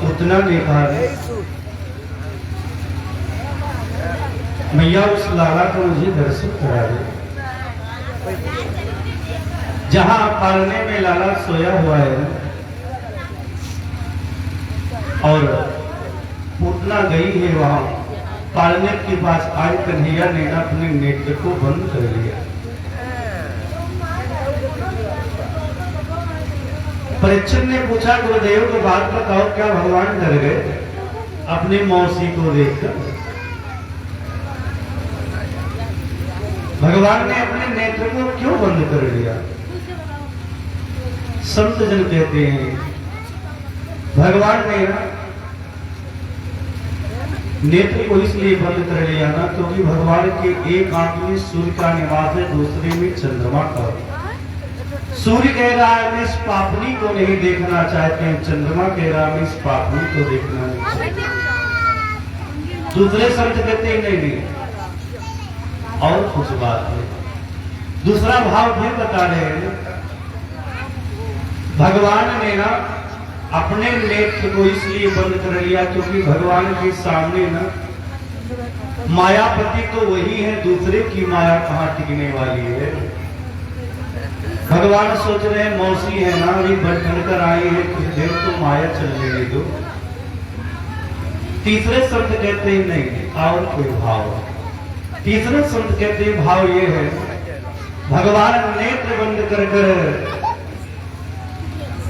उतना ने कहा मैया उस लाला को मुझे दर्शन करा दे जहां पालने में लाला सोया हुआ है। और पूतना गई है वहां पालने के पास। आज कन्हैया ने अपने नेत्र को बंद कर लिया। परीक्षण ने पूछा गुरुदेव को बात बताओ, क्या भगवान डर गए अपने मौसी को देखकर? भगवान ने अपने नेत्र को क्यों बंद कर लिया? संत जन कहते हैं भगवान ने नेत्र को इसलिए बंद कर लिया ना क्योंकि भगवान के एक आंख में सूर्य का निवास है, दूसरे में चंद्रमा का। सूर्य कह रहा है मैं इस पापनी को नहीं देखना चाहते हैं, चंद्रमा कह रहा है मैं इस पापनी को देखना नहीं चाहते। दूसरे संत कहते हैं नहीं और कुछ बात है। दूसरा भाव भी बता रहे हैं भगवान ने ना अपने नेत्र को इसलिए बंद कर लिया क्योंकि भगवान के सामने ना मायापति तो वही है, दूसरे की माया कहां टिकने वाली है। भगवान सोच रहे हैं मौसी है ना अभी बनकर आई है, कुछ देर तो माया चलने दो। तीसरे संत कहते हैं नहीं और कोई भाव। तीसरे संत कहते हैं भाव ये है भगवान नेत्र बंद कर कर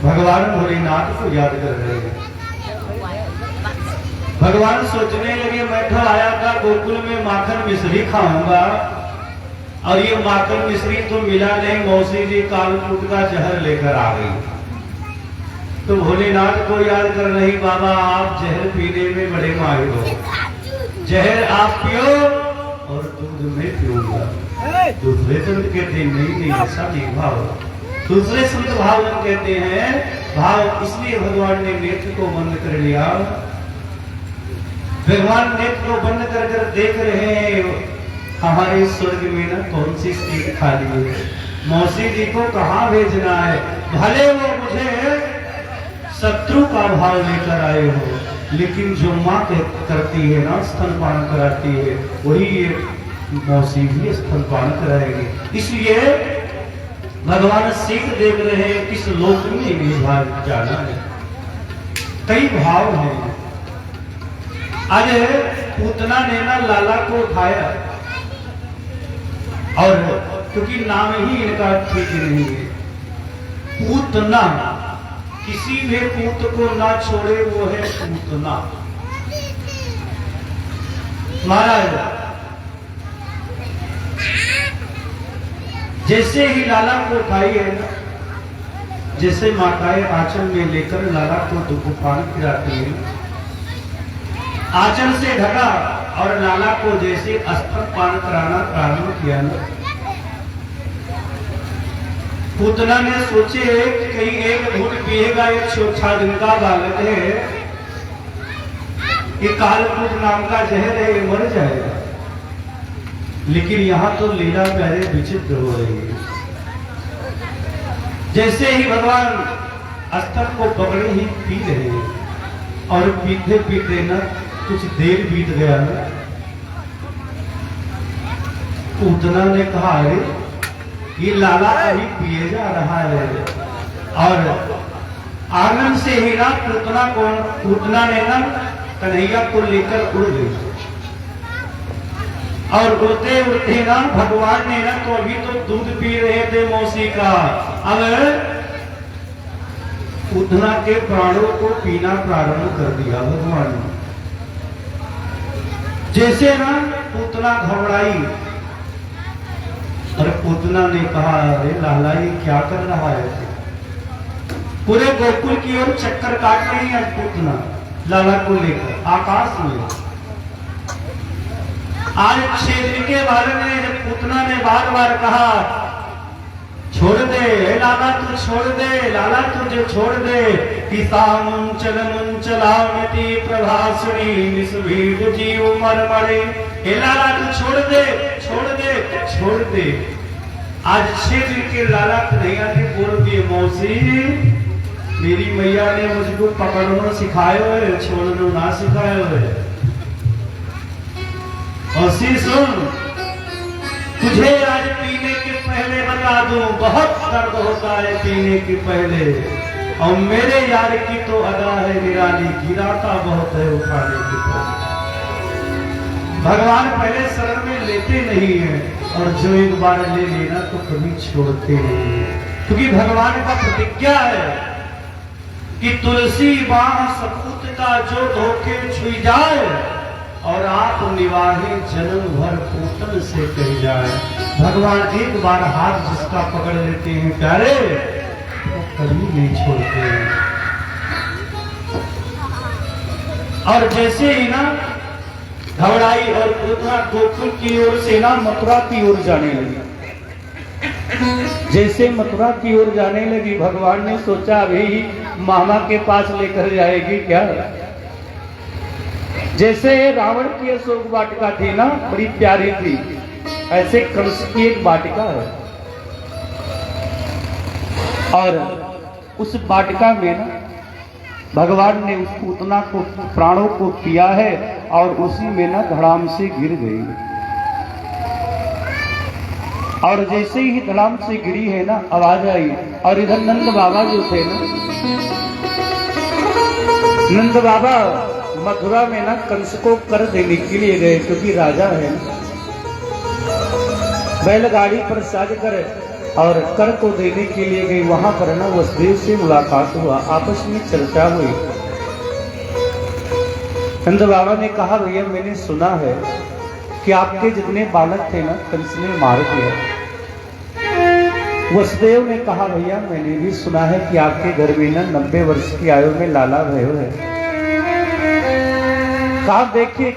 भगवान भोलेनाथ को याद कर रहे हैं। भगवान सोचने लगे मैं तो आया था गोकुल में माखन मिश्री खाऊंगा और ये माखन मिश्री तो मिला नहीं, मौसी जी कालकूट का जहर लेकर आ गई। तो भोलेनाथ को याद कर रही बाबा आप जहर पीने में बड़े माहिर हो, जहर आप पियो और दूध में पीऊंगा। दूसरे संत कहते नहीं ऐसा नहीं भाव। दूसरे संत भाव कहते हैं भाव इसलिए भगवान ने नेत्र को बंद कर लिया। भगवान नेत्र को बंद कर कर देख रहे हैं हमारे स्वर्ग में ना कौन सी सीट खाली है, मौसी जी को कहां भेजना है। भले वो मुझे शत्रु का भाव लेकर आए हो, लेकिन जो माँ करती है ना स्तनपान कराती है वही ये मौसी भी स्तनपान कराएगी। इसलिए भगवान सीख देख रहे हैं किस लोक में इन्हें जाना है। कई भाव हैं। आज पूतना ने ना लाला को उठाया और क्योंकि नाम ही इनका ठीक नहीं है पूतना, किसी भी पूत को ना छोड़े वो है पूतना। महाराज जैसे ही लाला को उठाई है ना, जैसे माताएं आंचल में लेकर लाला को दुख पान पिलाती है, आंचल से ढका और लाला को जैसे स्तनपान कराना प्रारंभ किया ना, पूतना ने सोचे कहीं एक घूट पिएगा, एक छोटा दिन का बालक है, ये कालकूट नाम का जहर है, ये मर जाएगा। लेकिन यहां तो लीला प्यारे विचित्र हो रही है। जैसे ही भगवान स्तन को पकड़े ही पी रहे हैं और पीते पीते ना कुछ देर बीत गया ना, पूतना ने कहा अरे ये लाला अभी पिए जा रहा है। और आंगन से ही ना पूतना ने ना कन्हैया को लेकर उड़ गई और उड़ते उड़ते ना भगवान ने ना तो अभी तो दूध पी रहे थे मौसी का, अब पूतना के प्राणों को पीना प्रारंभ कर दिया भगवान ने। जैसे ना पूतना घबराई और पूतना ने कहा अरे लाला ये क्या कर रहा है? पूरे गोकुल की ओर चक्कर काट रही है पूतना लाला को लेकर आकाश में। आज 6 दिन के बारे में जब पूतना ने बार बार कहा छोड़ दे लाला तू छोड़ दे, लाला तुझे छोड़ दे, पिता मुंचल मुंचलावती प्रभासुरी निस्भीड जीव मर मरे, हे लाला तू छोड़ दे छोड़ दे छोड़ दे। आज 6 दिन के लाला कन्हैया ने बोल दिए मौसी मेरी मैया ने मुझको पकड़ना सिखायो है, छोड़ना ना सिखायो है। और सुन, तुझे आज पीने के पहले बता दूं, बहुत दर्द होता है पीने के पहले। और मेरे यार की तो अदा है निराली, गिराता बहुत है उठाने के पहले। भगवान पहले शरण में लेते नहीं है, और जो एक बार ले लेना तो कभी छोड़ते नहीं है। क्योंकि भगवान का प्रतिज्ञा है कि तुलसी बाह सपूत का जो धोखे छुई जाए, और आप निवाहे जन्म भर पूतन से कह जाए। भगवान एक बार हाथ जिसका पकड़ लेते हैं प्यारे, वो कभी नहीं छोड़ते हैं। और जैसे ही ना घबराई और पूतना गोकुल की ओर से ना मथुरा की ओर जाने लगी। जैसे मथुरा की ओर जाने लगी, भगवान ने सोचा अभी मामा के पास लेकर जाएगी क्या। जैसे रावण की अशोक वाटिका थी ना, बड़ी प्यारी थी, ऐसे कंस की एक वाटिका है। और उस वाटिका में ना भगवान ने उस पूतना को प्राणों को पिया है, और उसी में ना धड़ाम से गिर गई। और जैसे ही धड़ाम से गिरी है ना, आवाज आई। और इधर नंद बाबा जो थे ना, नंद बाबा मथुरा में ना कंस को कर देने के लिए गए, क्योंकि राजा है ना। बैलगाड़ी पर साज कर और कर को देने के लिए गई। वहां पर ना वसुदेव से मुलाकात हुआ, आपस में चर्चा हुई। नंद बाबा ने कहा, भैया मैंने सुना है कि आपके जितने बालक थे ना कंस ने मार दिया। वसुदेव ने कहा, भैया मैंने भी सुना है कि आपके घर में ना 90 वर्ष की आयु में लाला भयो है। कहा देखिए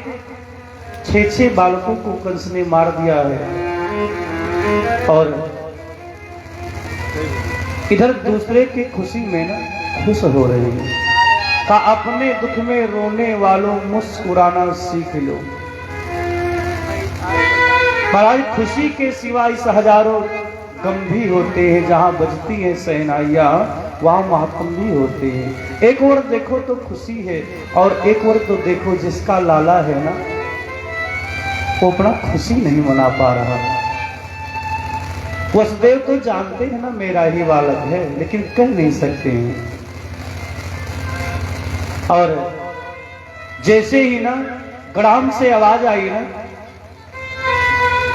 6 बालकों को कंस ने मार दिया है, और इधर दूसरे की खुशी में ना खुश हो रहे हैं। का अपने दुख में रोने वालों मुस्कुराना सीख लो। महाराज खुशी के सिवा इस हजारों गम भी होते हैं, जहां बजती है सहनाइयां वहां महात्म भी होते हैं। एक ओर देखो तो खुशी है, और एक ओर तो देखो जिसका लाला है ना, वो अपना खुशी नहीं मना पा रहा। वसुदेव तो जानते हैं ना मेरा ही बालक है, लेकिन कह नहीं सकते हैं। और जैसे ही ना ग्राम से आवाज आई ना,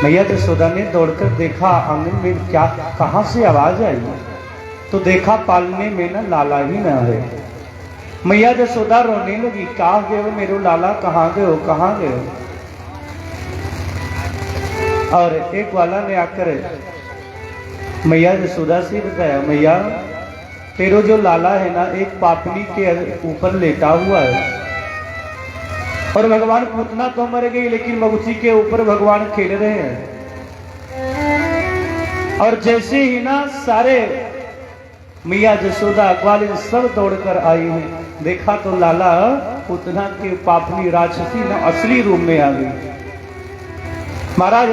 मैया यशोदा ने दौड़कर देखा आंगन में क्या कहां से आवाज आई। तो देखा पालने में ना लाला ही ना है। मैया यशोदा रोने लगी, कहाँ गए हो मेरे लाला, कहाँ गए हो, कहाँ गए हो। और एक वाला ने आकर मैया यशोदा से बताया, मैया तेरो जो लाला है ना एक पापनी के ऊपर लेटा हुआ है, और भगवान पूतना तो मर गई, लेकिन मगुची के ऊपर भगवान खेल रहे हैं। और जैसे ही ना सारे मैया यशोदा ग्वालिन सब दौड़कर आई हैं, देखा तो लाला पूतना के पापनी राक्षसी ना असली रूप में आ गई। महाराज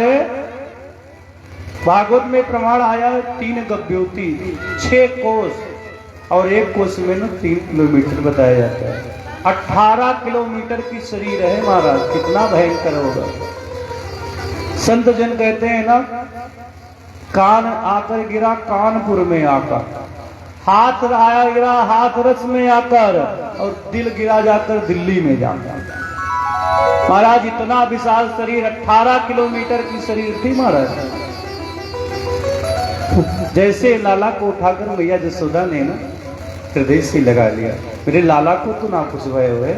भागवत में प्रमाण आया 3 गव्योती 6 कोस, और 1 कोस में ना 3 किलोमीटर बताया जाता है। 18 किलोमीटर की शरीर है महाराज, कितना भयंकर होगा। संत जन कहते हैं ना, कान आकर गिरा कानपुर में आकर, हाथ आया गिरा हाथरस में आकर, और दिल गिरा जाकर दिल्ली में जाकर। महाराज इतना विशाल शरीर, 18 किलोमीटर की शरीर थी महाराज। जैसे लाला को उठाकर मैया यशोदा ने ना हृदय से लगा लिया, मेरे लाला को तो ना कुछ भय हुए।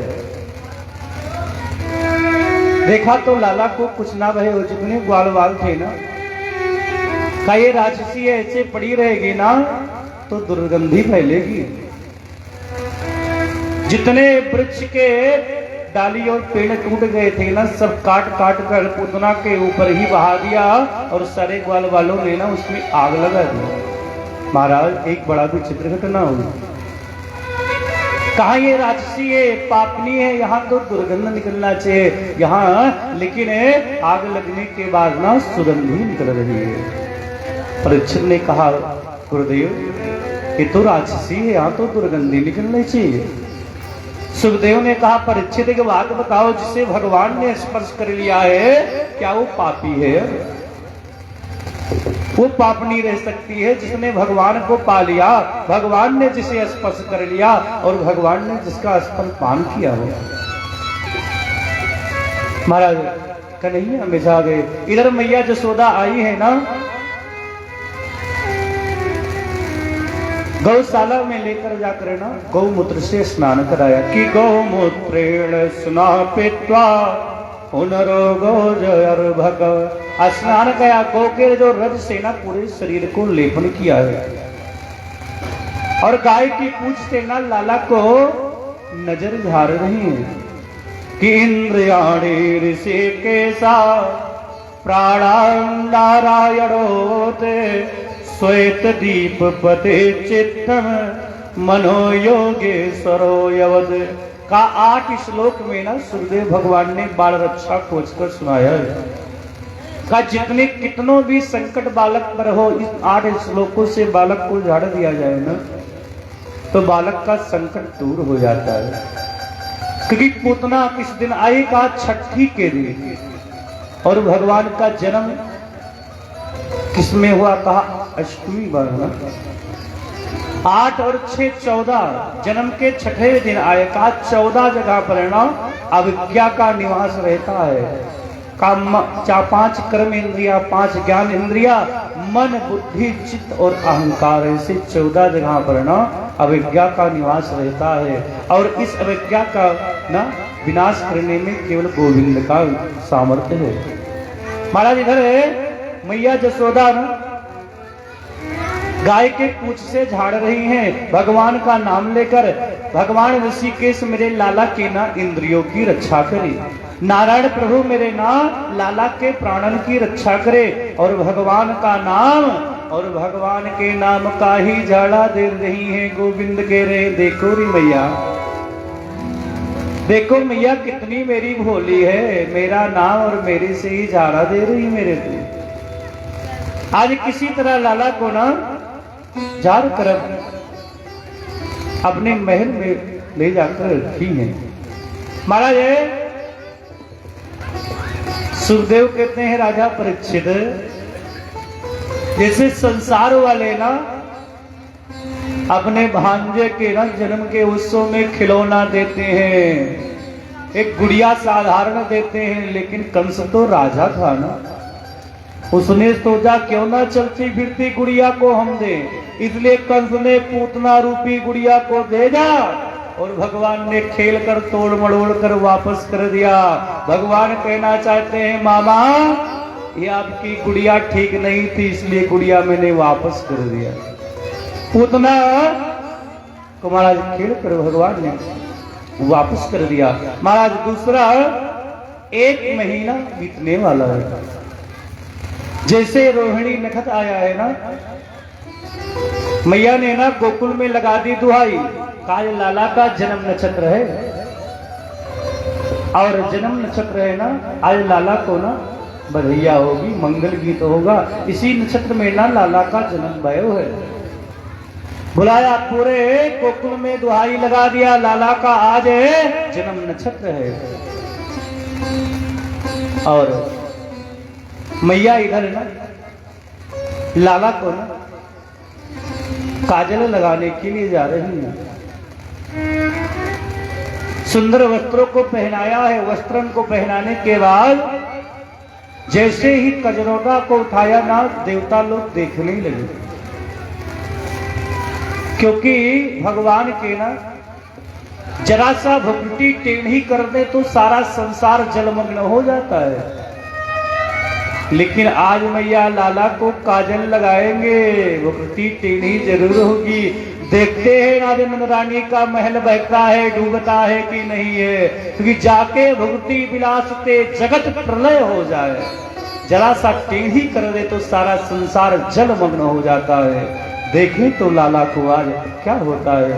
देखा तो लाला को कुछ ना भय हो, जितने ग्वाल वाल थे ना, का ये राक्षसी ऐसे पड़ी रहेगी ना तो दुर्गंधी फैलेगी। जितने वृक्ष के डाली और पेड़ टूट गए थे ना, सब काट काट कर पूतना के ऊपर ही बहा दिया, और सारे ग्वाल वालों ने ना उसमें आग लगा दी। महाराज एक बड़ा विचित्र घटना हुई। कहा ये राक्षसी है, पापनी है, यहाँ तो दुर्गंध निकलना चाहिए यहाँ, लेकिन आग लगने के बाद ना सुगंध ही निकल रही है। परीक्षित ने कहा, गुरुदेव ये तो राक्षसी है, यहाँ तो दुर्गंधी निकलनी चाहिए। सुखदेव ने कहा परीक्षित एक बात बताओ, जिसे भगवान ने स्पर्श कर लिया है क्या वो पापी है? वो पाप नहीं रह सकती है जिसने भगवान को पा लिया, भगवान ने जिसे स्पर्श कर लिया और भगवान ने जिसका स्तनपान किया हो। महाराज कन्हैया मिझा गए। इधर मैया जसोदा आई है ना, गौशाला में लेकर जाकर ना गौमूत्र से स्नान कराया कि गौमूत्रेण स्नापित्वा पुनरोगो जयर्भक। स्नान किया, गौ के जो रज से ना पूरे शरीर को लेपन किया है और गाय की पूंछ से ना लाला को नजर झाड़ रही है कि इंद्रियाणि ऋषिकेशा प्राणांडारायणोते श्वेत दीप पते चित्तम मनोयोगेश्वरो यवद का 8 श्लोक में ना सुखदेव भगवान ने बाल रक्षा खोजकर सुनाया है। का जितने कितनों भी संकट बालक पर हो, इस 8 श्लोकों से बालक को झाड़ दिया जाए ना तो बालक का संकट दूर हो जाता है। क्योंकि पूतना किस दिन आएगा? छठी के दिन। और भगवान का जन्म किसमें हुआ? कहा अष्टमी बार। 8 और 6 14 जन्म के छठे दिन आए। कहा 14 जगह पर ना अविद्या का निवास रहता है। काम 5 कर्म इंद्रिया, 5 ज्ञान इंद्रिया, मन बुद्धि चित्त और अहंकार, ऐसे 14 जगह पर ना अविद्या का निवास रहता है। और इस अविद्या का ना विनाश करने में केवल गोविंद का सामर्थ्य है। महाराज इधर है मैया जसोदा ना गाय के पूंछ से झाड़ रही हैं भगवान का नाम लेकर। भगवान ऋषिकेश मेरे लाला के ना इंद्रियों की रक्षा करे, नारायण प्रभु मेरे ना लाला के प्राणन की रक्षा करे। और भगवान का नाम और भगवान के नाम का ही झाड़ा दे रही है गोविंद के रे। देखो री मैया, देखो मैया कितनी मेरी भोली है, मेरा नाम और मेरे से ही झाड़ा दे रही मेरे को। आज किसी तरह लाला को ना झाड़ कर अपने महल में ले जाकर रखी है। महाराज सुखदेव कहते हैं राजा परीक्षित, जैसे संसार वाले ना अपने भांजे के ना जन्म के उत्सव में खिलौना देते हैं, एक गुड़िया साधारण देते हैं, लेकिन कंस तो राजा था ना, उसने सोचा क्यों ना चलती फिरती गुड़िया को हम दें, इसलिए कंस ने पूतना रूपी गुड़िया को भेजा और भगवान ने खेल कर तोड़ मड़ोड़ कर वापस कर दिया। भगवान कहना चाहते हैं मामा ये आपकी गुड़िया ठीक नहीं थी, इसलिए गुड़िया मैंने वापस कर दिया। पूतना को महाराज खेल कर भगवान ने वापस कर दिया। महाराज दूसरा 1 महीना बीतने वाला है, जैसे रोहिणी नखत आया है ना, मैया ने ना गोकुल में लगा दी दुहाई, काज लाला का जन्म नक्षत्र है और जन्म नक्षत्र है ना, आज लाला को ना बधैया होगी, मंगल गीत होगा, इसी नक्षत्र में ना लाला का जन्म भयो है। बुलाया, पूरे गोकुल में दुहाई लगा दिया, लाला का आज जन्म नक्षत्र है। और मैया इधर ना लाला को ना काजल लगाने के लिए जा रही है। सुंदर वस्त्रों को पहनाया है, वस्त्रन को पहनाने के बाद जैसे ही कजरोटा को उठाया ना, देवता लोग देखने लगे, क्योंकि भगवान के ना जरा सा भुगटी टेढ़ी कर दे तो सारा संसार जलमग्न हो जाता है। लेकिन आज मैया लाला को काजल लगाएंगे, भुगटी टेढ़ी जरूर होगी। देखते हैं राजेंद्र रानी का महल बहता है, डूबता है कि नहीं है, क्योंकि जाके भुगटी विलासते जगत प्रलय हो जाए, जरा सा टेढ़ी कर दे तो सारा संसार जलमग्न हो जाता है। देखें तो लाला को आज क्या होता है।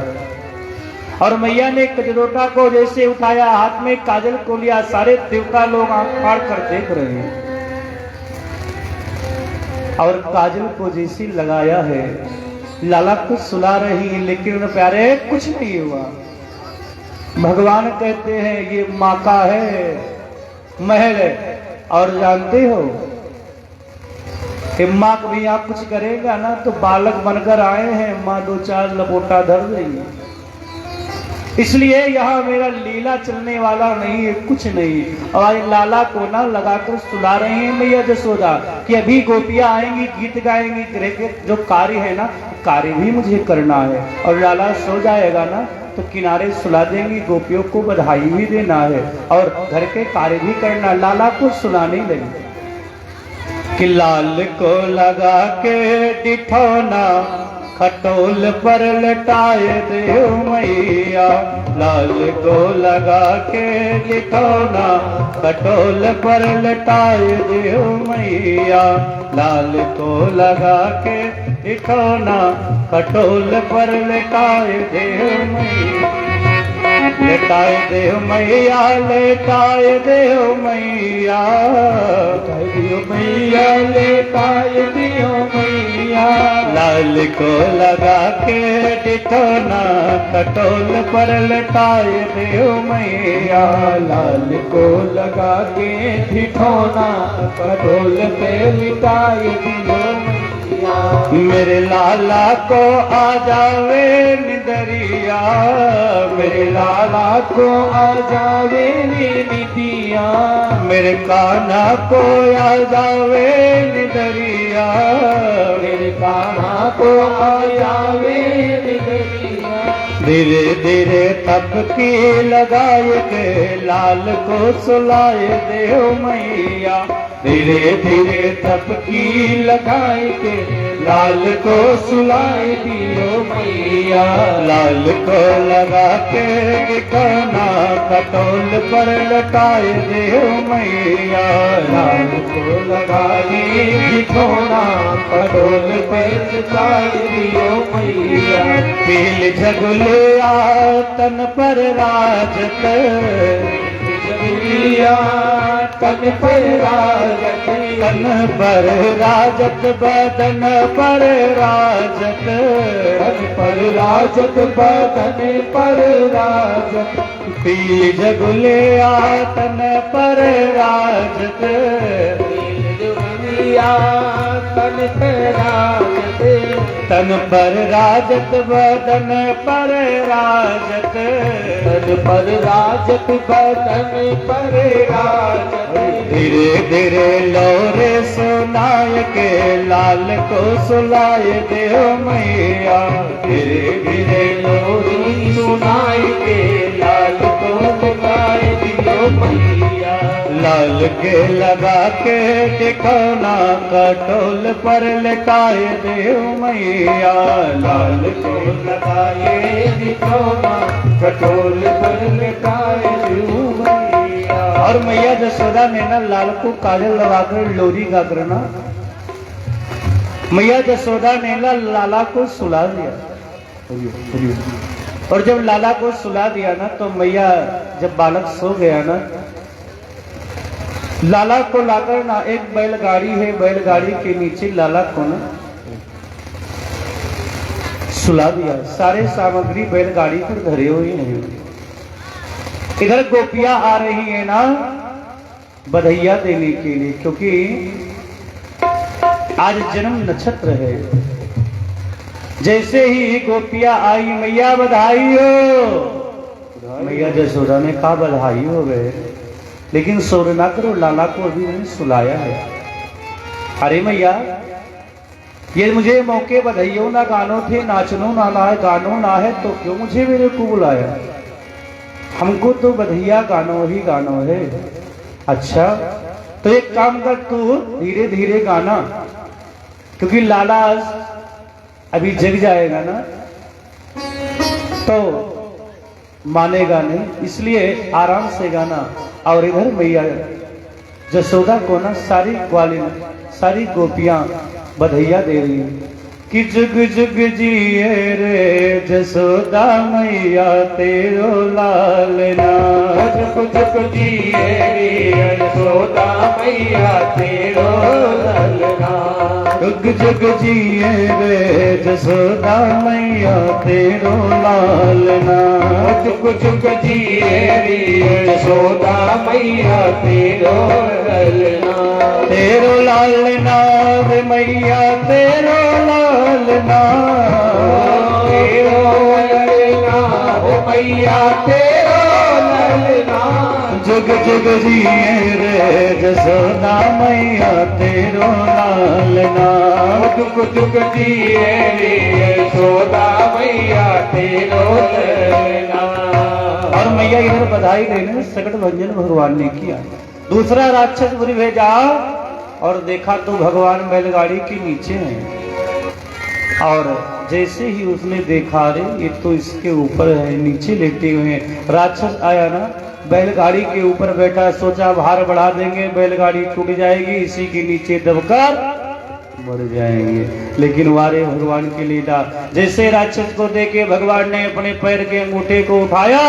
और मैया ने कजरोटा को जैसे उठाया, हाथ में काजल को लिया, सारे देवता लोग आंख फाड़ कर देख रहे हैं। और काजल को जैसी लगाया है लाला को सुला रही हैं, लेकिन उन्हें प्यारे कुछ नहीं हुआ। भगवान कहते हैं ये माँ का है महल है, और जानते हो कि माँ कभी आप कुछ करेगा ना तो बालक बनकर आए हैं, माँ दो चार लपोटा धर देंगे। इसलिए यहाँ मेरा लीला चलने वाला नहीं है, कुछ नहीं। और आज लाला को ना लगाकर सुला रहे हैं मैया जसोदा कि अभी गोपियां आएंगी, गीत गाएंगी, ग्रह के जो कार्य है ना कार्य भी मुझे करना है। और लाला सो जाएगा ना तो किनारे सुला देंगी, गोपियों को बधाई भी देना है और घर के कार्य भी करना। लाला को सुलाने लगी कि लाल को लगा के डिठौना खटोल पर लटाए देव मैया, लाल को लगा के डिठौना खटोल पर लटाए देव मैया, लाल को लगा के डिठौना खटोल पर लटाए देव मैया, लेटाए देव मैया, लेटाए देव मैया, देव मैया, लेटाए देव मैया, लाल को लगा के डिठौना खटोल पर लेटाए देव मैया, लाल को लगा के डिठौना खटोल पे लिटाए देव मैया, मेरे लाला को आ जावे निदरिया, मेरे लाला को आ जावे निदिया, मेरे कान्हा को आ जावे निदरिया, मेरे कान्हा को आ जावे निदरिया, धीरे धीरे थपकी लगाए के लाल को सुलाए देव मैया, धीरे धीरे थपकी लगाए के लाल को सुलाए दियो मैया, लाल को लगा के डिठौना खटोल पर लटाए देव मैया, लाल को लगा के डिठौना खटोल पर लटाए दियो मैया, पील झगुलिया तन पर राजत, झगुलिया तन पर राजत, तन पर राजत बदन पर राजत, तन पर राजत बदन पर राजत, पील झगुलिया तन पर राजत, पील झगुलिया तन पर राजत, तन पर राजत बदन पर राजत, तन पर राजत बदन पर राजत, धीरे धीरे लोरे सुनाए के लाल को सुलाए देव मैया, धीरे धीरे लोरी सुनाए के लाल को सुलाए देव मैया, लाल के लगा के डिठौना खटोल पर लटाए देव मैया, लाल को लगाए डिठौना खटोल पर लटाए देव मैया। और मैया जसोदा ने ना लाल को काजल लगाकर लोरी गाकर ना मैया जसोदा ने ना लाला को सुला दिया। और जब लाला को सुला दिया ना तो मैया जब बालक सो गया ना, लाला को लाकर ना एक बैलगाड़ी है, बैलगाड़ी के नीचे लाला को ना सुला दिया। सारे सामग्री बैलगाड़ी पर धरे हुए हैं। इधर गोपियां आ रही है ना बधाइयां देने के लिए, क्योंकि आज जन्म नक्षत्र है। जैसे ही गोपियां आई, मैया बधाई हो, मैया जसोदा ने कहा बधाई हो गए, लेकिन सोर ना करो, लाला को अभी नहीं सुलाया है। अरे मैया ये मुझे मौके बधाइयों ना गानो थे, नाचनो ना है, गानो ना है, तो क्यों मुझे मेरे को बुलाया? हमको तो बधाइया गानो ही गानो है। अच्छा तो एक काम कर, तू धीरे धीरे गाना, क्योंकि लाला अभी जग जाएगा ना तो मानेगा नहीं, इसलिए आराम से गाना। और इधर मैया जसोदा को ना सारी ग्वालिन सारी गोपियां बधाइयां दे रही हैं कि जुग जुग जिए रे जसोदा मैया तेरो लालना, जुग जुग जिए रे जसोदा मैया तेरो लालना, जुग जुग जिए रे जसोदा मैया तेरो लालना। जुग जुग जिए रे यशोदा मैया तेरो लालना। तेरो लालना रे मैया तेरो लालना। तेरो लालना ओ मैया तेरो लालना। जुग जुग जिए रे जसोदा मैया तेरो लालना। जुग जुग जिए रे यशोदा मैया तेरो लालना। और मैया इधर बधाई देने सकट भंजन भगवान ने किया। दूसरा राक्षस बुरी भेजा और देखा तो भगवान बैलगाड़ी के नीचे हैं। और जैसे ही उसने देखा रे ये तो इसके ऊपर है, नीचे लेटे हुए हैं। राक्षस आया ना, बैलगाड़ी के ऊपर बैठा, सोचा भार बढ़ा देंगे बैलगाड़ी टूट जाएगी, इसी के नीचे दबकर बढ़ जाएंगे। लेकिन वारे भगवान की लीला, जैसे राक्षस को देखे भगवान ने अपने पैर के अंगूठे को उठाया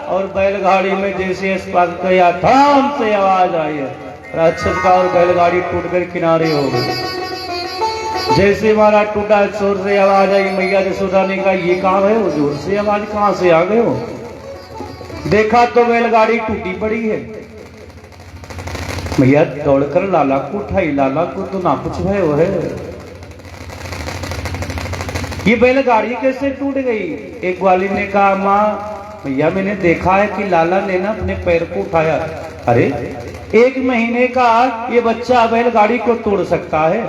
और बैलगाड़ी में जैसे स्पर्श किया, थाम से आवाज आई है राक्षस का और बैलगाड़ी टूटकर किनारे हो गई। जैसे मारा टूटा, जोर से आवाज आई। मैया यशोदा ने कहा ये कहाँ है वो, जोर से आवाज कहाँ से आ गए हो? देखा तो बैलगाड़ी टूटी पड़ी है। मैया दौड़कर लाला को उठाई, लाला को तो ना कुछ भय वो है, ये बैलगाड़ी कैसे टूट गई? एक ग्वालिन ने कहा माँ मैया मैंने देखा है कि लाला ने ना अपने पैर को उठाया। अरे 1 महीने का ये बच्चा बैलगाड़ी को तोड़ सकता है?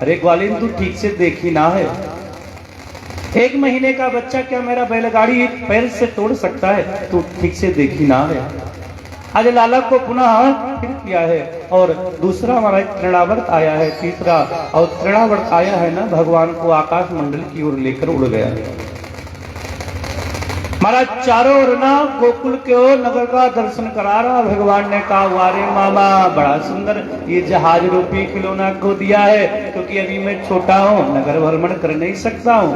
अरे ग्वालिन तू ठीक से देखी ना है, 1 महीने का बच्चा क्या मेरा बैलगाड़ी पैर से तोड़ सकता है? तू ठीक से देखी ना है। आज लाला को पुनः फिर किया है और दूसरा हमारा तृणावर्त आया है, तीसरा और तृणावर्त आया है ना, भगवान को आकाश मंडल की ओर लेकर उड़ गया। महाराज चारों ओर ना गोकुल के ओर नगर का दर्शन करा रहा। भगवान ने कहा वारे मामा बड़ा सुंदर ये जहाज रूपी खिलौना को दिया है, क्योंकि अभी मैं छोटा हूँ, नगर भ्रमण कर नहीं सकता हूँ।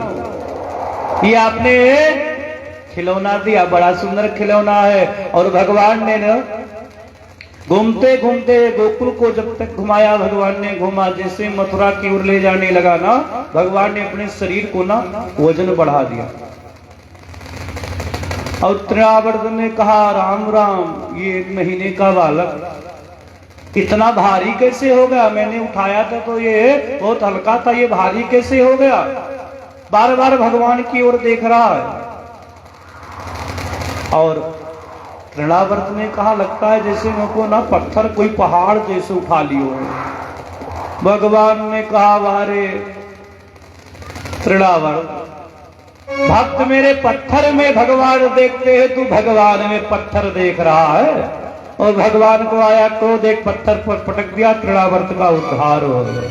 ये आपने खिलौना दिया, बड़ा सुंदर खिलौना है। और भगवान ने न घूमते घूमते गोकुल को जब तक घुमाया, भगवान ने घुमा, जैसे मथुरा की ओर ले जाने लगा ना, भगवान ने अपने शरीर को ना वजन बढ़ा दिया। और तृणावर्त ने कहा राम राम ये 1 महीने का बालक इतना भारी कैसे हो गया? मैंने उठाया था तो ये बहुत हल्का था, ये भारी कैसे हो गया? बार बार भगवान की ओर देख रहा है। और तृणावर्त ने कहा लगता है जैसे मुझको ना पत्थर कोई पहाड़ जैसे उठा लियो है। भगवान ने कहा वारे तृणावर्त भक्त मेरे पत्थर में भगवान देखते हैं, तू भगवान में पत्थर देख रहा है। और भगवान को आया तो देख पत्थर पर पटक दिया, तृणावर्त का उद्धार हो गया।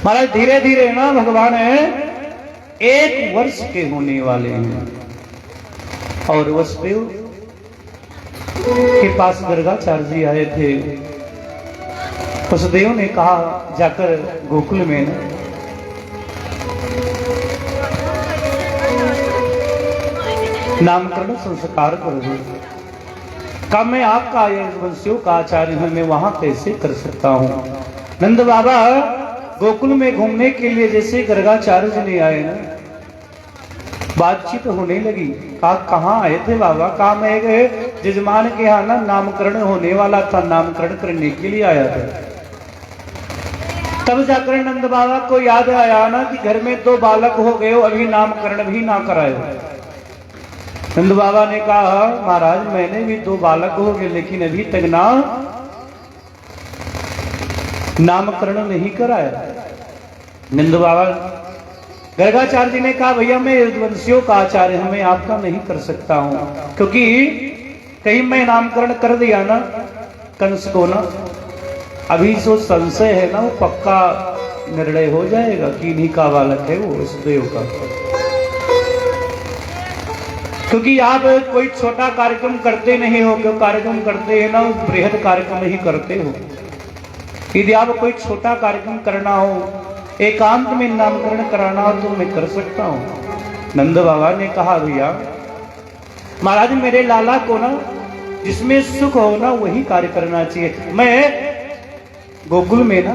महाराज धीरे धीरे ना भगवान 1 वर्ष के होने वाले हैं और वसुदेव के पास गर्गाचार्य जी आए थे। वसुदेव ने कहा जाकर गोकुल में ना नामकरण संस्कार करो। कहा मैं आपका वंशियों का आचार्य हूं, मैं वहां कैसे कर सकता हूं? नंद बाबा गोकुल में घूमने के लिए जैसे गर्गाचार्य जी ने आए ना, बातचीत होने लगी। कहा कहाँ आए थे बाबा? कहा मैं एक जजमान के यहाँ ना नामकरण होने वाला था, नामकरण करने के लिए आया था। तब जाकर नंद बाबा को याद आया ना कि घर में 2 बालक हो गए हो, अभी नामकरण भी ना कराए। नंद बाबा ने कहा महाराज मैंने भी 2 बालक हो गए, लेकिन अभी तक ना नामकरण नहीं कराया। नंद बाबा गर्गाचार्य जी ने कहा भैया मैं यदुवंशियों का आचार्य हूं, मैं आपका नहीं कर सकता हूं, क्योंकि कहीं मैं नामकरण कर दिया ना कंस को ना, अभी जो संशय है ना वो पक्का निर्णय हो जाएगा कि इन्हीं का बालक है वो वसुदेव का। क्योंकि आप कोई छोटा कार्यक्रम करते नहीं हो, क्यों कार्यक्रम करते हैं ना बृहद कार्यक्रम ही करते हो। यदि आप कोई छोटा कार्यक्रम करना हो, एकांत में नामकरण कराना हो तो मैं कर सकता हूं। नंद बाबा ने कहा भैया महाराज मेरे लाला को ना जिसमें सुख हो ना वही कार्य करना चाहिए। मैं गोकुल में ना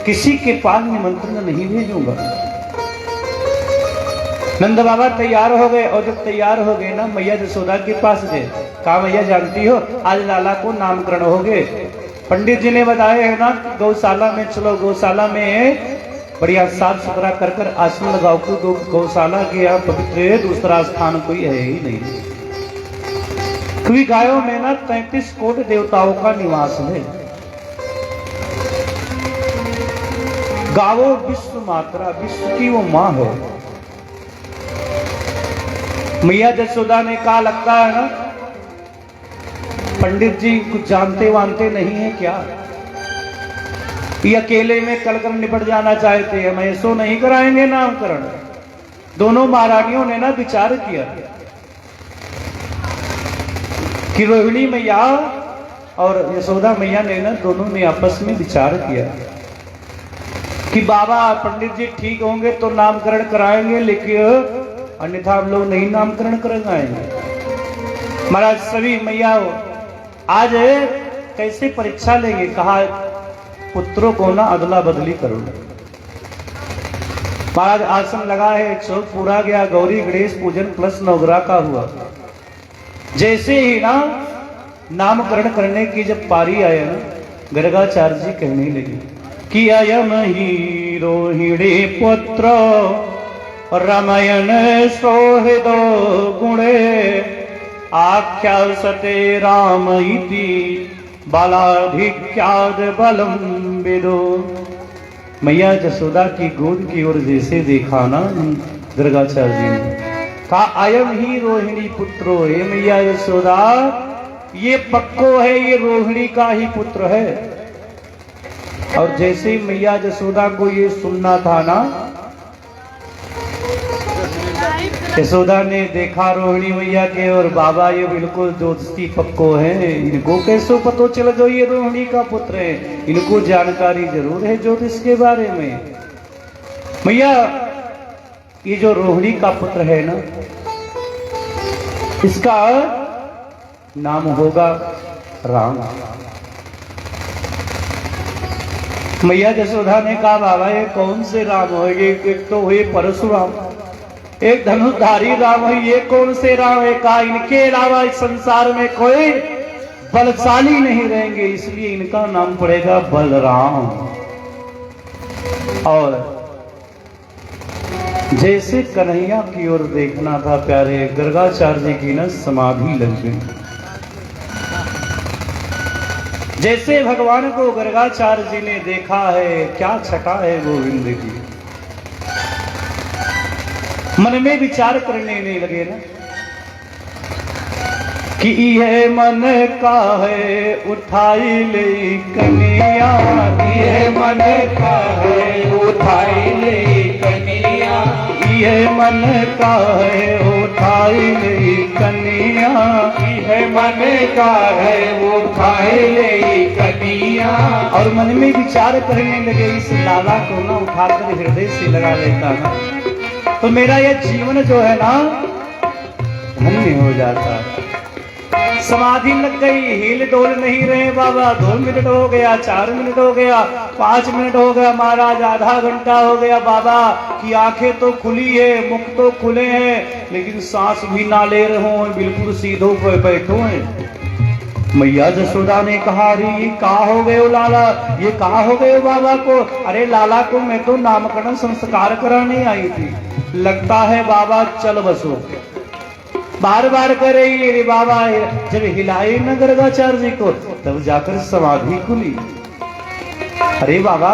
किसी के पास निमंत्रण नहीं भेजूंगा। नंद बाबा तैयार हो गए और जब तैयार हो गए ना मैया जसोदा के पास गए। कहा मैया जानती हो आज लाला को नामकरण हो गए। पंडित जी ने बताया है ना गौशाला में चलो, गौशाला में बढ़िया साफ सुथरा कर कर आसन लगाओ को गौशाला के यहाँ पवित्र दूसरा स्थान कोई है ही नहीं। क्योंकि गायों में ना 33 कोटि देवताओं का निवास है। गावो विश्व मात्रा, विश्व की वो माँ है। मैया जसोदा ने कहा लगता है ना पंडित जी कुछ जानते वानते नहीं है क्या, ये अकेले में कलकर निपट जाना चाहते हैं, हम ऐसो नहीं कराएंगे नामकरण। दोनों महारानियों ने ना विचार किया कि रोहिणी मैया और यशोदा मैया ने ना दोनों ने आपस में विचार किया कि बाबा पंडित जी ठीक होंगे तो नामकरण कराएंगे, लेकिन अन्यथा हम लोग नहीं नामकरण कराएंगे। महाराज सभी मैया आज कैसे परीक्षा लेंगे। कहा पुत्रों को ना अदला बदली करो। महाराज आसन लगा है, चौक पूरा गया, गौरी गणेश पूजन प्लस नवग्रह का हुआ। जैसे ही ना नामकरण करने की जब पारी आया ना गर्गाचार्य जी कहने लगे कि अयम ही रोहिणी पुत्र रामायण सौहृदो गुणे आख्या सते राम इति बालाधिक्याद बलम विदो। मैया जसोदा की गोद की ओर जैसे देखा ना गर्गाचार्य जी ने कहा अयम ही रोहिणी पुत्रो, हे मैया यशोदा ये पक्को है, ये रोहिणी का ही पुत्र है। और जैसे मैया जसोदा को ये सुनना था ना, यशोदा ने देखा रोहिणी मैया के और बाबा ये बिल्कुल ज्योतिषी पक्को है, इनको कैसे पता चल गया ये रोहिणी का पुत्र है, इनको जानकारी जरूर है ज्योतिष के बारे में। मैया ये जो रोहिणी का पुत्र है ना इसका नाम होगा राम। मैया जसोदा ने कहा बाबा ये कौन से राम हो, एक तो हुए परशुराम, एक धनुषधारी राम है, ये कौन से राम है। कहा इनके अलावा इस संसार में कोई बलशाली नहीं रहेंगे, इसलिए इनका नाम पड़ेगा बलराम। और जैसे कन्हैया की ओर देखना था प्यारे गर्गाचार्य जी की ना समाधि लग गई। जैसे भगवान को गर्गाचार्य जी ने देखा है, क्या छटा है गोविंद की, मन में विचार करने नहीं लगे ना कि यह मन का है उठाई ले कन्हैया, ये मन का है उठाई ले कन्हैया, यह मन का है उठाई ले कन्हैया, ये मन का है उठाई ले कन्हैया। और मन में विचार करने लगे इस लाला को ना उठाकर हृदय से लगा लेता ना तो मेरा ये जीवन जो है ना धन्य हो जाता। समाधि लग गई, हिल डोल नहीं रहे बाबा। 2 मिनट हो गया, 4 मिनट हो गया, 5 मिनट हो गया महाराज, आधा घंटा हो गया बाबा की आंखें तो खुली है, मुख तो खुले हैं, लेकिन सांस भी ना ले रहे हो, बिल्कुल सीधो पे बैठो हैं। मैया जसोदा ने कहा अरे ये कहा हो गए लाला, ये कहा हो गए बाबा को। अरे लाला को मैं तो नामकरण संस्कार कराने आई थी, लगता है बाबा चल बसो। बार बार कर रही है बाबा, जब हिलाई न गर्गाचार्य जी को तब जाकर समाधि खुली। अरे बाबा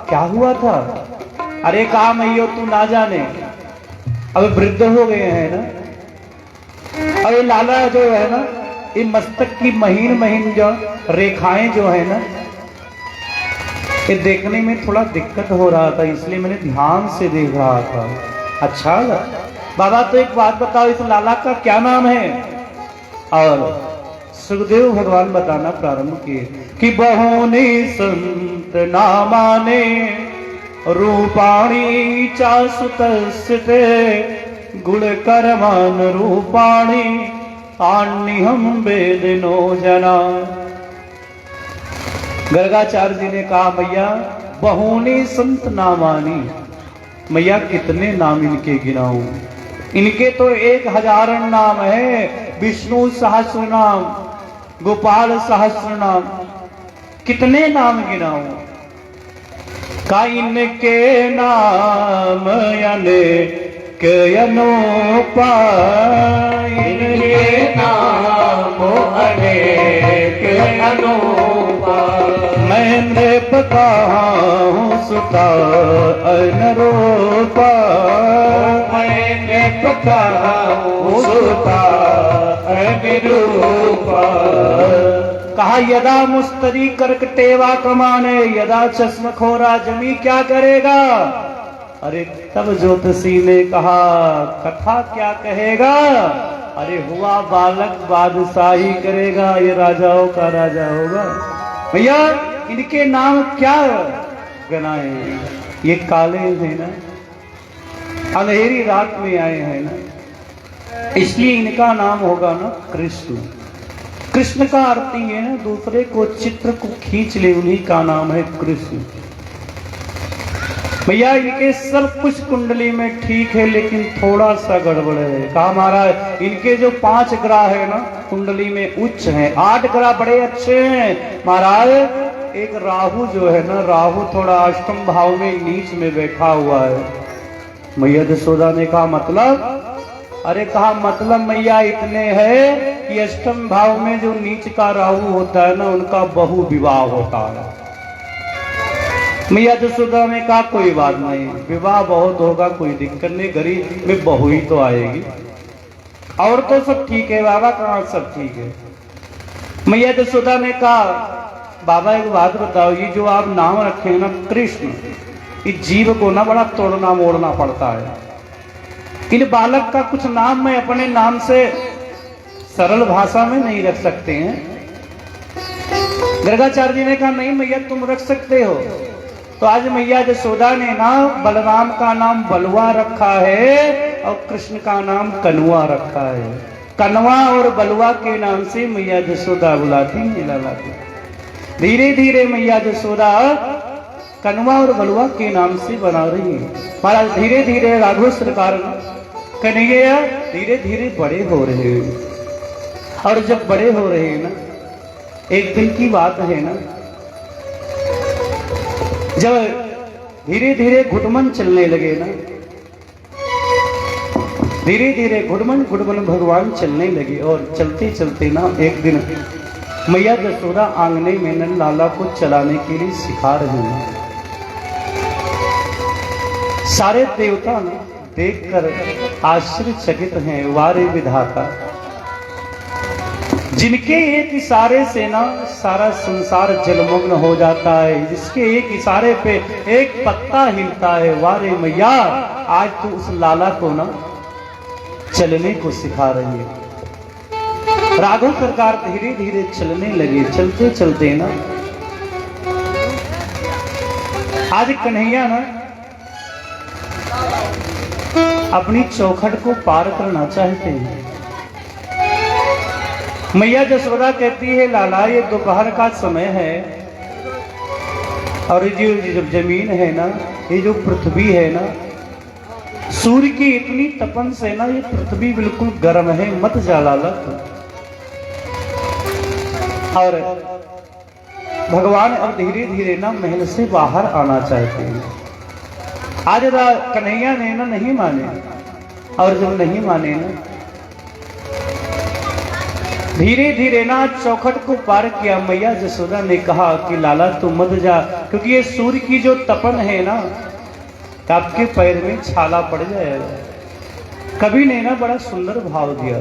क्या हुआ था। अरे कहा मैयो तू ना जाने, अब वृद्ध हो गए हैं ना। अरे लाला जो है ना ये मस्तक की महीन महीन जो रेखाएं जो है ना ये देखने में थोड़ा दिक्कत हो रहा था, इसलिए मैंने ध्यान से देख रहा था। अच्छा बाबा तो एक बात बताओ इस लाला का क्या नाम है। और सुखदेव भगवान बताना प्रारंभ किए कि बहुनी संत नामाने रूपाणी चासुतस्ते गुण कर्मान रूपाणी आन्निहम वेदिनो जना। गर्गाचार्य जी ने कहा मैया बहुनी संत नामानी। मैया कितने नाम इनके गिनाऊं, इनके तो 1000 नाम है। विष्णु सहस्र नाम, गोपाल सहस्र नाम, कितने नाम गिनाऊं। का इनके नाम अनेक अनूपा, इनके नाम अनेक अनूपा। मैं नृप कहाऊं सुता अनरूपा, मैंने पता सुता अनिरूपा। कहा यदा मुस्तरी करकटेवा कमाने, यदा चश्म खोरा जमी क्या करेगा। अरे तब ज्योतिषी ने कहा कथा क्या कहेगा। अरे हुआ बालक बादशाही करेगा, ये राजाओं का राजा होगा। भैया इनके नाम क्या गनाए, ये काले हैं ना, अंधेरी रात में आए हैं ना, इसलिए इनका नाम होगा ना कृष्ण। कृष्ण का अर्थ ही है ना दूसरे को चित्र को खींच ले, उन्हीं का नाम है कृष्ण। भैया इनके सब कुछ कुंडली में ठीक है, लेकिन थोड़ा सा गड़बड़ है। कहा महाराज इनके जो 5 ग्रह है ना कुंडली में उच्च हैं, 8 ग्रह बड़े अच्छे हैं महाराज। एक राहु जो है ना, राहु थोड़ा अष्टम भाव में नीच में बैठा हुआ है। मैया यशोदा ने कहा मतलब। अरे कहा मतलब मैया इतने है कि अष्टम भाव में जो नीच का राहु होता है ना, उनका बहु विवाह होता है। मैया यशोदा ने कहा कोई बात नहीं, विवाह बहुत होगा, कोई दिक्कत नहीं, गरीब में बहू ही तो आएगी, और तो सब ठीक है बाबा, कहाँ सब ठीक है। मैया यशोदा ने कहा बाबा एक बात बताओ, ये जो आप नाम रखे हैं ना कृष्ण, इस जीव को ना बड़ा तोड़ना मोड़ना पड़ता है। इन बालक का कुछ नाम मैं अपने नाम से सरल भाषा में नहीं रख सकते हैं। गर्गाचार्य जी ने कहा नहीं मैया तुम रख सकते हो। तो आज मैया यशोदा ने ना बलराम का नाम बलुआ रखा है और कृष्ण का नाम कनुआ रखा है। कनवा और बलुआ के नाम से मैया यशोदा बुलाती हैं लाला को। धीरे धीरे मैया यशोदा कनवा और बलुआ के नाम से बना रही है। महाराज धीरे धीरे राघव सरकार कन्हैया धीरे धीरे बड़े हो रहे हैं। और जब बड़े हो रहे हैं ना, एक दिन की बात है ना, जब धीरे धीरे घुटमन चलने लगे ना, धीरे धीरे घुटमन घुटमन भगवान चलने लगे। और चलते चलते ना एक दिन मैया यशोदा आंगने में नंद लाला को चलाने के लिए सिखा रहे हैं। सारे देवता ने देखकर आश्चर्यचकित हैं। वारे विधाता, जिनके एक इशारे से ना सारा संसार जलमग्न हो जाता है, जिसके एक इशारे पे एक पत्ता हिलता है। वारे मैया आज तो उस लाला को ना चलने को सिखा रही है। राघव सरकार धीरे धीरे चलने लगे। चलते चलते ना आज कन्हैया ना अपनी चौखट को पार करना चाहते हैं। मैया यशोदा कहती है लाला ये दोपहर का समय है और ये जो जमीन है ना, ये जो पृथ्वी है ना, सूर्य की इतनी तपन से ना ये पृथ्वी बिल्कुल गर्म है, मत जा लाला। और भगवान अब धीरे धीरे ना महल से बाहर आना चाहते हैं। आज कन्हैया ने ना नहीं माने, और जब नहीं माने ना धीरे धीरे ना चौखट को पार किया। मैया यशोदा ने कहा कि लाला तू मत जा, क्योंकि ये सूर्य की जो तपन है ना आपके पैर में छाला पड़ जाएगा। कवि ने ना बड़ा सुंदर भाव दिया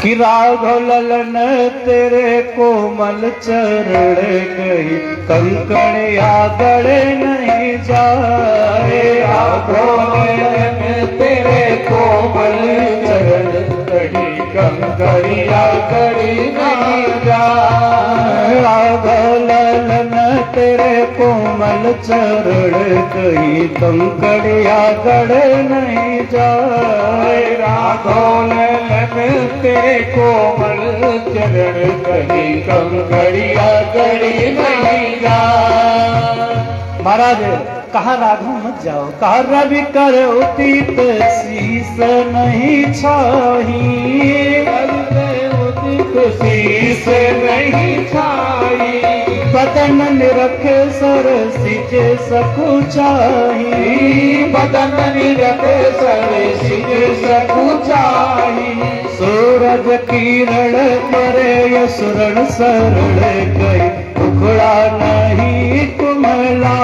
कि राघव ललन तेरे कोमल चरण गई, कंकण आगड़ नहीं जाए। राघव ललन तेरे कोमल चरण गई, कंकण आगड़ नहीं जाए। राघव ललन तेरे कोमल चरण कहीं कंकड़िया गड़ नहीं जाए राघो ललन तेरे कोमल चरण कहीं कंकड़िया गड़ी नहीं जाए। महाराज कहा राघव मत जाओ, कहा रवि कर उदित शीस नहीं छाही, उदित शीस नहीं छाई बदन निरख सर सिज सकुचाही, बदन निरख सर सिज सकुचाही सूरज किरण परे सुरण शरण गई उखड़ा नहीं कुमला